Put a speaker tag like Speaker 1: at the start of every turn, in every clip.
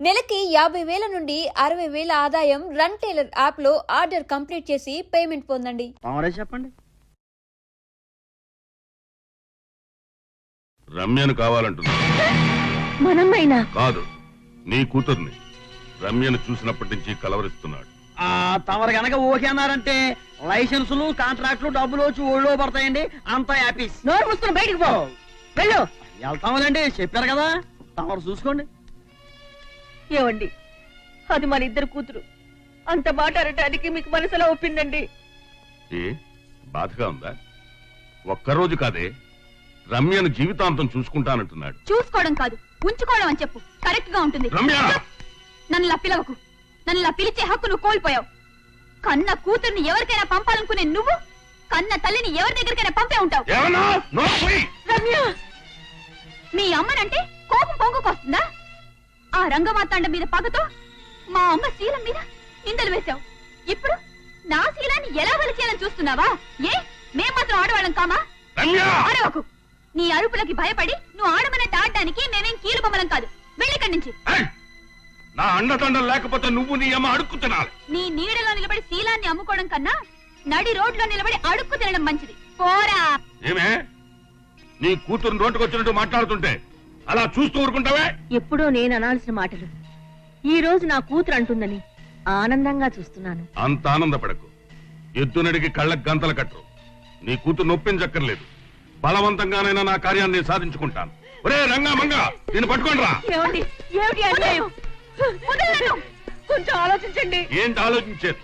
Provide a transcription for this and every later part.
Speaker 1: నెలకి 50,000 నుండి 60,000 ఆదాయం రన్ టైలర్ యాప్ లో ఆర్డర్ కంప్లీట్ చేసి పేమెంట్ పొందండి.
Speaker 2: చెప్పండి.
Speaker 3: రమ్యను కావాలంటున్నా.
Speaker 4: మనమ్మైనా
Speaker 3: కాదు, నీ కూతుర్ని. రమ్యను చూసినప్పటి నుంచి కలవరిస్తున్నాడు.
Speaker 2: తమరు గనక ఓకే అన్నారంటే లైసెన్సులు కాంట్రాక్టులు డబ్బులు వచ్చి ఊళ్ళో పడతాయండి. అంతా హ్యాపీస్.
Speaker 4: నోరు మూసుకుని బయటికి పో. వెళ్ళు.
Speaker 2: వెళ్తాములేండి, చెప్పారు కదా, తమరు చూసుకోండి.
Speaker 4: ఏవండి, అది మన ఇద్దరు కూతురు. అంత మాట అనటానికి మీకు మనసులో ఒప్పిందండి.
Speaker 3: ఏ బాధగా ఉందా? ఒక్కరోజు కాదే, రమ్యను జీవితాంతం చూసుకుంటానంటున్నాడు.
Speaker 1: చూసుకోవడం కాదు, ఉంచుకోవడం అని చెప్పు. కరెక్ట్ గా ఉంటుంది.
Speaker 3: రమ్య,
Speaker 1: నన్ను ఇలా పిలవకు. నన్ను ఇలా పిలిచే హక్కు నువ్వు కోల్పోయావు. కన్న కూతుర్ని ఎవరికైనా పంపాలనుకునే నువ్వు కన్న తల్లిని ఎవరి దగ్గరికైనా పంపే ఉంటావు.
Speaker 4: రమ్య,
Speaker 1: మీ అమ్మనంటే కోపం పొంగుకొస్తుందా? ఆ రంగమాతాండ మీద పగతో మా అమ్మ శీలం మీద నిందలు వేశావు. ఇప్పుడు నా శీలాన్ని ఎలా వలిచేయాలని చూస్తున్నావా? ఏ మేం మాత్రం ఆడవాళ్ళం కామా? అరవకు. నీ అరుపులకి భయపడి నువ్వు ఆడమన్నట్టు ఆడడానికి మేమేం కీలు బొమ్మలం కాదు. వెళ్ళిక్కడి నుంచి.
Speaker 3: నా అండదండలు లేకపోతే నువ్వు నీ అమ్మ అడుక్కు తినాలి.
Speaker 1: నీ నీడలో నిలబడి శీలాన్ని అమ్ముకోవడం కన్నా నడి రోడ్లో నిలబడి అడుక్కు తినడం మంచిది. పోరా.
Speaker 3: ఏమే, నీ కూతురు నోటుకొచ్చినట్టు మాట్లాడుతుంటే అలా చూస్తూ ఊరుకుంటావే?
Speaker 4: ఎప్పుడో నేను అనాల్సిన మాటలు ఈ రోజు నా కూతురు అంటుందని ఆనందంగా చూస్తున్నాను.
Speaker 3: అంత ఆనందపడకు. ఎద్దునడికి కళ్ళకు గంతలు కట్టు. నీ కూతురు నొప్పించక్కర్లేదు. బలవంతంగానైనా నా కార్యాన్ని సాధించుకుంటాను. ఒరే రంగా మంగా, దీన్ని పట్టుకోండి రా.
Speaker 4: ఏమండి, ఏమిటి అన్యాయం? కొంచెం ఆలోచించండి.
Speaker 3: ఏంటి ఆలోచించేది?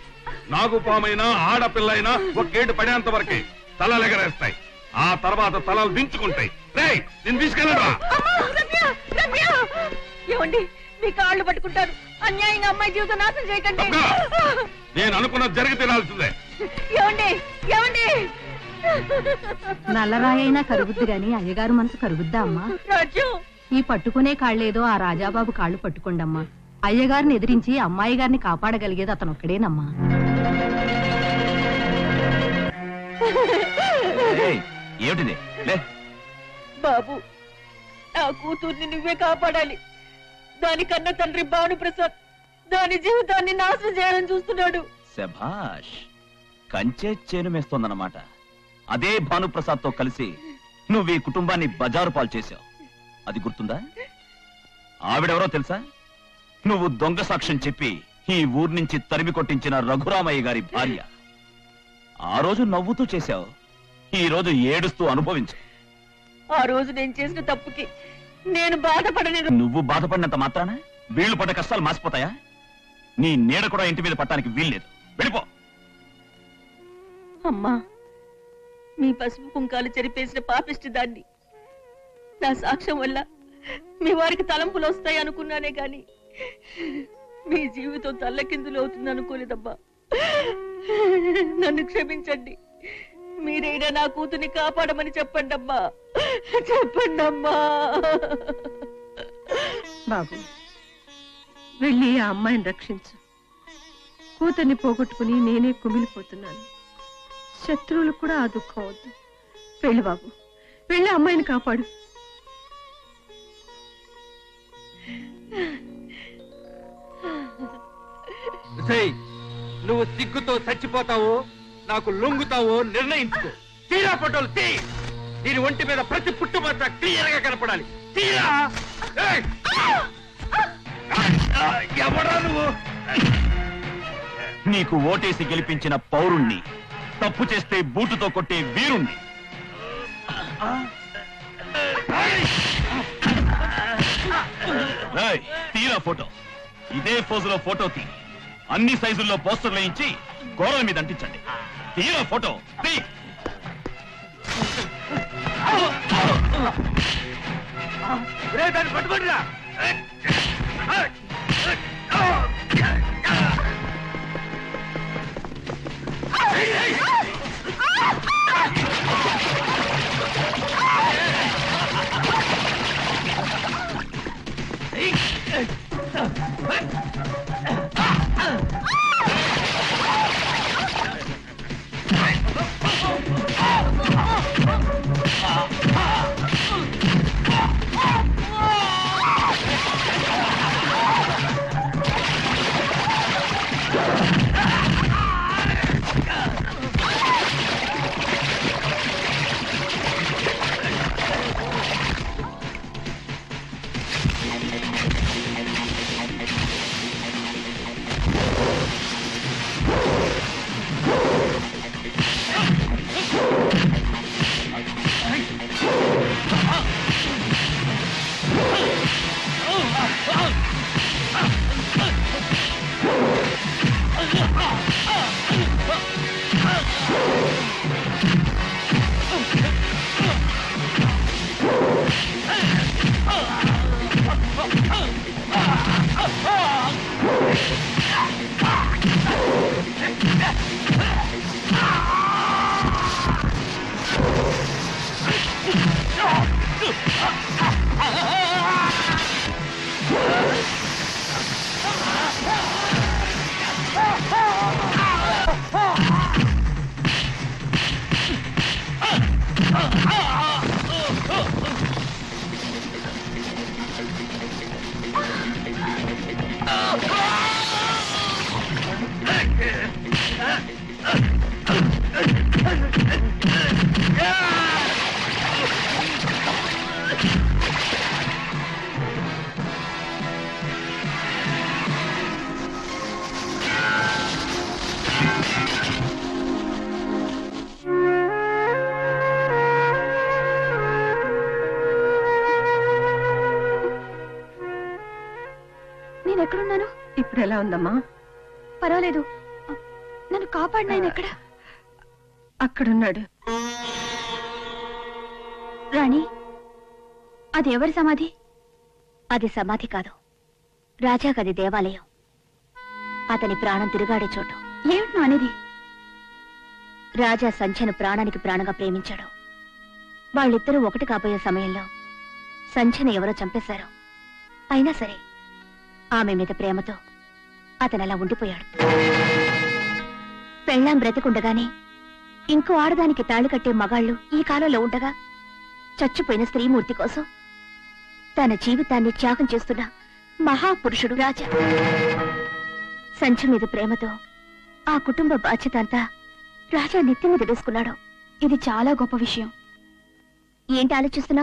Speaker 3: నాగు పామైనా ఆడపిల్లైనా ఒకేటు పడేంత వరకే తలలు ఎగరేస్తాయి. ఆ తర్వాత తలలు దించుకుంటాయి. రేయ్, నేను తీసుకెళ్ళరా.
Speaker 4: ఏమండి, మీ కాళ్ళు పట్టుకుంటారు. అన్యాయంగా అమ్మాయి జీవితం నాశనం చేయకండి.
Speaker 3: నేను అనుకున్నది జరిగి తినాల్సిందే.
Speaker 4: ఏమండి, ఏమండి,
Speaker 5: నల్లరాయైనా కరుగుద్ది గాని అయ్యగారు మనసు కరుగుద్దా అమ్మా?
Speaker 4: రాజ్యం,
Speaker 5: ఈ పట్టుకునే కాళ్ళేదో ఆ రాజాబాబు కాళ్ళు పట్టుకోండమ్మా. అయ్యగారిని ఎదిరించి అమ్మాయి గారిని కాపాడగలిగేది అతను ఒక్కడేనమ్మా.
Speaker 6: ఏమిటిది?
Speaker 4: బాబు, నా కూతుర్ని నువ్వే కాపాడాలి. దానికన్నా తండ్రి భానుప్రసాద్ దాని జీవితాన్ని నాశనం చేయాలని చూస్తున్నాడు.
Speaker 6: శభాష్, కంచే చేను మేస్తోందన్నమాట. అదే భానుప్రసాద్ తో కలిసి నువ్వు ఈ కుటుంబాన్ని బజారు పాలు చేశావు. అది గుర్తుందా? ఆవిడెవరో తెలుసా? నువ్వు దొంగ సాక్ష్యం చెప్పి ఈ ఊరు నుంచి తరిమి కొట్టించిన రఘురామయ్య గారి భార్య. ఆ రోజు నవ్వుతూ చేశావు, ఈ రోజు ఏడుస్తూ అనుభవించు.
Speaker 4: ఆ రోజు నేను చేసిన తప్పుకి నేను బాధపడని.
Speaker 6: నువ్వు బాధపడినంత మాత్రాన వీళ్లు పడ్డ కష్టాలు మాసిపోతాయా? నీ నీడ కూడా ఇంటి మీద పట్టడానికి వీల్లేదు. వెళ్ళిపో.
Speaker 4: అమ్మా, మీ పసుపు కుంకాలు చెరిపేసిన పాపిష్టి దాన్ని. నా సాక్ష్యం వల్ల మీ వారికి తలంపులు వస్తాయి అనుకున్నానే గాని మీ జీవితం తల్లకిందులు అవుతుంది అనుకోలేదమ్మా. నన్ను క్షమించండి. మీరైనా నా కూతుర్ని కాపాడమని చెప్పండి అమ్మా, చెప్పండి అమ్మా.
Speaker 5: బాబు, వెళ్ళి ఆ అమ్మాయిని రక్షించు. కూతుర్ని పోగొట్టుకుని నేనే కుమిలిపోతున్నాను. శత్రువులు కూడా ఆ దుఃఖం వద్దు. వెళ్ళు బాబు, వెళ్ళి అమ్మాయిని కాపాడు.
Speaker 2: నువ్వు సిగ్గుతో చచ్చిపోతావో నాకు లొంగుతావో నిర్ణయించుకో. తీరా ఫోటోలు తీ. దీని ఒంటి మీద ప్రతి పుట్టుమచ్చ క్లియర్ గా కనపడాలి. తీరా. ఎవరా నువ్వు?
Speaker 6: నీకు ఓటేసి గెలిపించిన పౌరుణ్ణి, తప్పు చేస్తే బూటుతో కొట్టే వీరుణ్ణి. తీరా ఫోటో. ఇదే ఫోజులో ఫోటో తీ. అన్ని సైజుల్లో పోస్టర్లు వేయించి గోడల మీద అంటించండి. తీరా ఫోటో తీ.
Speaker 2: దాన్ని పట్టుకోండిరా.
Speaker 1: నేను ఎక్కడున్నాను?
Speaker 5: ఇప్పుడు ఎలా ఉందమ్మా?
Speaker 1: పర్వాలేదు. నన్ను కాపాడిన ఆయన ఎక్కడ?
Speaker 5: అక్కడున్నాడు.
Speaker 1: రాణి, అది ఎవరి సమాధి? అది సమాధి కాదు, రాజాగది దేవాలయం. అతని ప్రాణం తిరుగాడే చోటు. ఏమిటి అనేది? రాజా సంధ్యను ప్రాణానికి ప్రాణంగా ప్రేమించాడు. వాళ్ళిద్దరూ ఒకటి కాబోయే సమయంలో సంధ్యను ఎవరో చంపేశారు. అయినా సరే ఆమె మీద ప్రేమతో అతను అలా ఉండిపోయాడు. పెళ్ళాం బ్రతికుండగానే ఇంకో ఆడదానికి తాళి కట్టే మగాళ్ళు ఈ కాలంలో ఉండగా చచ్చిపోయిన స్త్రీమూర్తి కోసం తన జీవితాన్ని త్యాగం చేస్తున్న మహాపురుషుడు రాజా. సంధ్య మీద ప్రేమతో ఆ కుటుంబ బాధ్యత అంతా రాజా నెత్తి మీద వేసుకున్నాడు. ఇది చాలా గొప్ప విషయం. ఏంటి ఆలోచిస్తున్నావు?